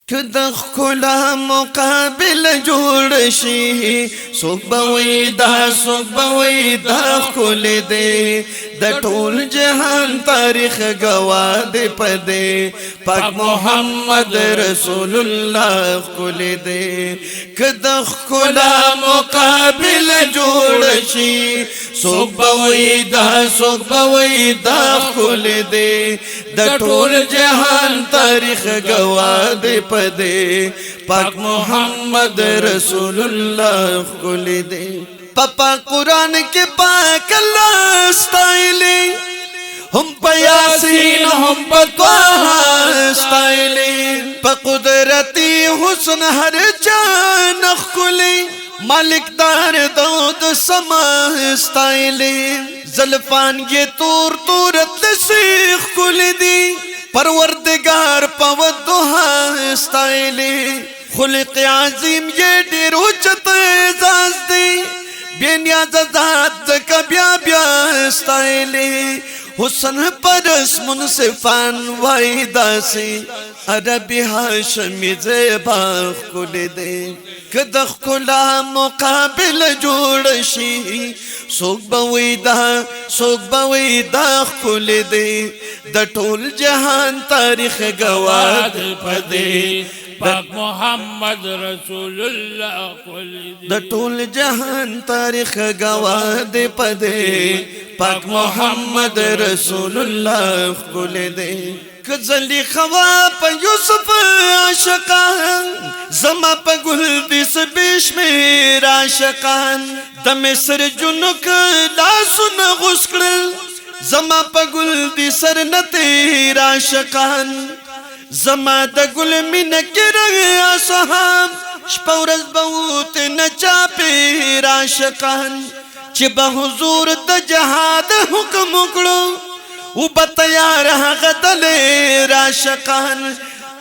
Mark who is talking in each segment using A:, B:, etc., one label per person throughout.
A: که د ښکلا مقابل جوړ شي څوک به وایي دا څوک به وایي دا ښکلی دی د ټول جهان تاریخ ګواه دی په دی پاک محمد رسول الله ښکلی دی که د ښکلا مقابل جوړ شي څوک به وایي دا څوک به وایي دا ښکلی دی د ټول جهان تاریخ ګواه دی په دے پاک محمد رسول اللہ ښکلی دے پاپا قرآن کے پاک اللہ ستائلی ہم پا یاسین ہم پا طه ستائلی پا قدرتی حسن ہر جان ښکلی مالک دار دود سما ستائلی زلفان یہ تور تورت لسیخ کلی دی پروردگار پودوها ستائلی خلق عظیم یہ ډیر اوچت اعزاز دی بے نیاز ذات زکا بیا بیا ستائلی حسن پرس منصفان وائی داسی عربی ہاشمی زیبا ښکلی دی که د ښکلا مقابل جوړ شي څوک به وایي دا څوک به وایي دا ښکلی دی د ټول جهان تاریخ گواه دی په دی
B: پاک محمد رسول الله ښکلی دی
A: د ټول جهان تاریخ گواه دی په دی پاک محمد رسول الله ښکلی دی که زلیخا په یوسف عاشقان زما په ګل دي سبې شمېر عاشقان د مصر جنوک لاسونه غوڅ کړل زما په ګل دي سر نه تېر عاشقان زما د ګل مینه کې رنګ اصحاب شپه ورځ به وته نه چاپېر عاشقان چې به حضور د جهاد حکم وکړو او بتیار هغه دلیر عاشقان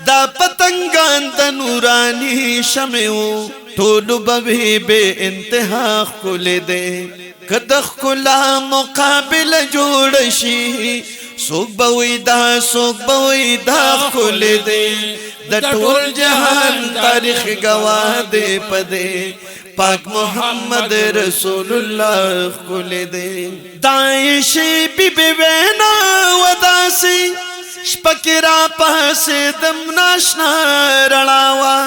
A: دا پتنگان د نورانی شمعو ټول به بے انتها ښکلی دی که د ښکلا مقابل جوړ شي څوک به وایي دا څوک به وایي دا ښکلی دی د ټول جهان تاریخ گواه دی په دی پاک محمد رسول الله ښکلی دی دایشی بی بی وینا وداسی شپکی را پاسیدم ناشنا رڼاوا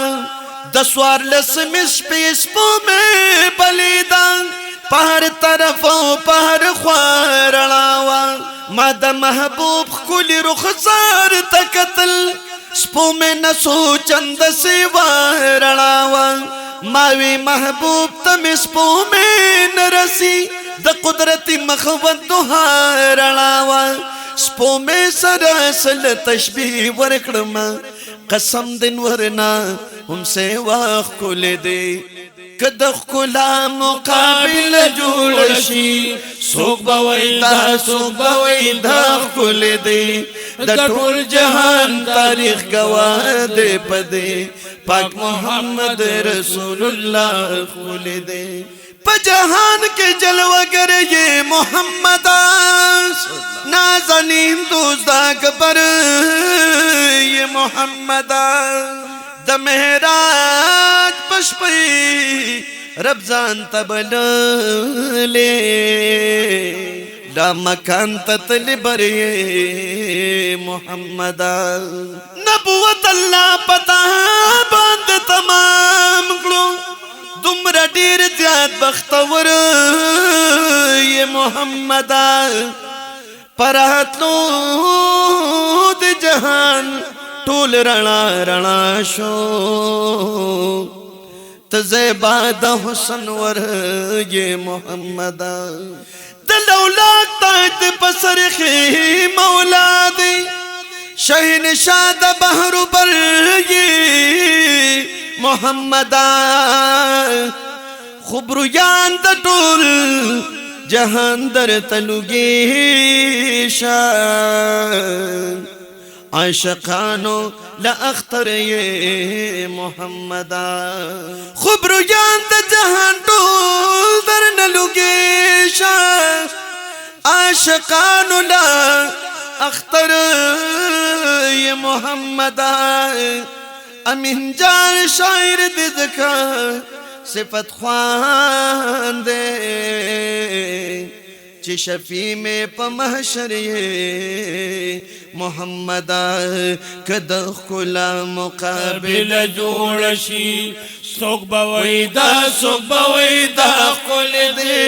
A: د څوارلسمې شپې سپومې بلیدان په هر طرف او په هر خوا رڼاوا ما د محبوب ښکلي رخسار ته کتل سپومې نه سوچند سیوا رڼاوا ماوی محبوب تم سپومې نه رسی د قدرتی مخوت دوها رڼاوا سپومې سره سل تشبیه ورکړم قسم دین ورنا هم سیوا ښکلی دی که د ښکلا مقابل جوړ شي څوک به وایي دا څوک به وایي دا ښکلی دی د ټول جهان تاریخ گواه دی په دی پاک محمد رسول الله ښکلی دی په جهان کې جلوگر یہ محمد نازنین دوست اکبر یہ محمد د مہراج پشپی رب ځان تبللے دا مکان تتل بری محمد نبوت اللہ پتا باند تمام کړو دومره ډیر زیات بختور یہ محمد پراتلو د جهان ټول رڼا رڼا شو ته زیبا د حسن ور یہ محمد د لولاک تاج پسر خی مولا دی شہنشاہ د بحر بر یہ محمد خبرویان د ټول جهان در تلوگی شان عاشقانو لأختر یہ محمد خبرویان د جهان ټول در نلوگی شان عاشقانو لأختر یہ محمد अमीन जान शायर दे ज़का सिफत ख्वान दे ची शफी में पमहशर ये मोहम्मदा कद खुला मुकाबिल
B: जोड़शी सोक बवैदा कुल दे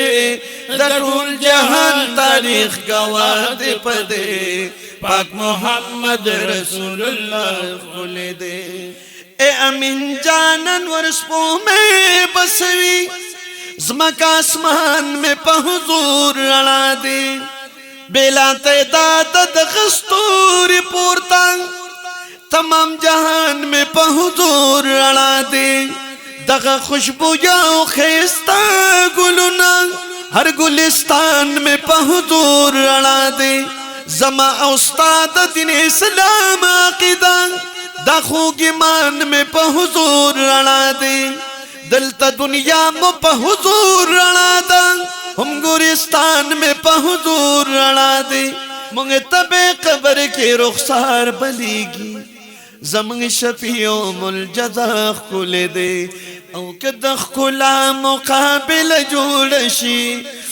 A: दरुल जहान तारीख गवाह दे पदे पाक मोहम्मद रसूलुल्लाह कुल दे ए अमीन जानन वर्षों में बसवी ज़मका आसमान में पहुजूर रड़ा दे बेला तैदाद दस्तूर पूरता तमाम जहान में पहुजूर रड़ा दे दगा खुशबू जाओ खेस्ता गुलुना हर गुलिस्तान में पहुजूर रड़ा दे जमा उस्ताद दिन इस्लाम आकिदा दाखू गिमान में पहुजूर रड़ा दे दलता दुनिया में पहुजूर रड़ा दा हम गुरिस्तान में पहुजूर रड़ा दे मुंगे तबे कबर के रुखसार बलीगी ज़मंग शफियों मुल जज़ा खुल दे औ कद खुला मुकाबिल जोड़शी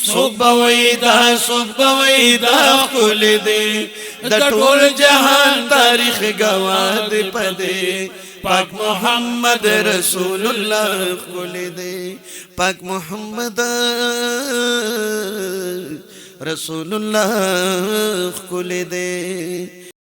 A: सुबह वैदा खुल दे दटोल जहान तारीख गवाह दे पदे पाक मोहम्मद रसूलुल्लाह खुल दे पाक मोहम्मद रसूलुल्लाह खुल दे।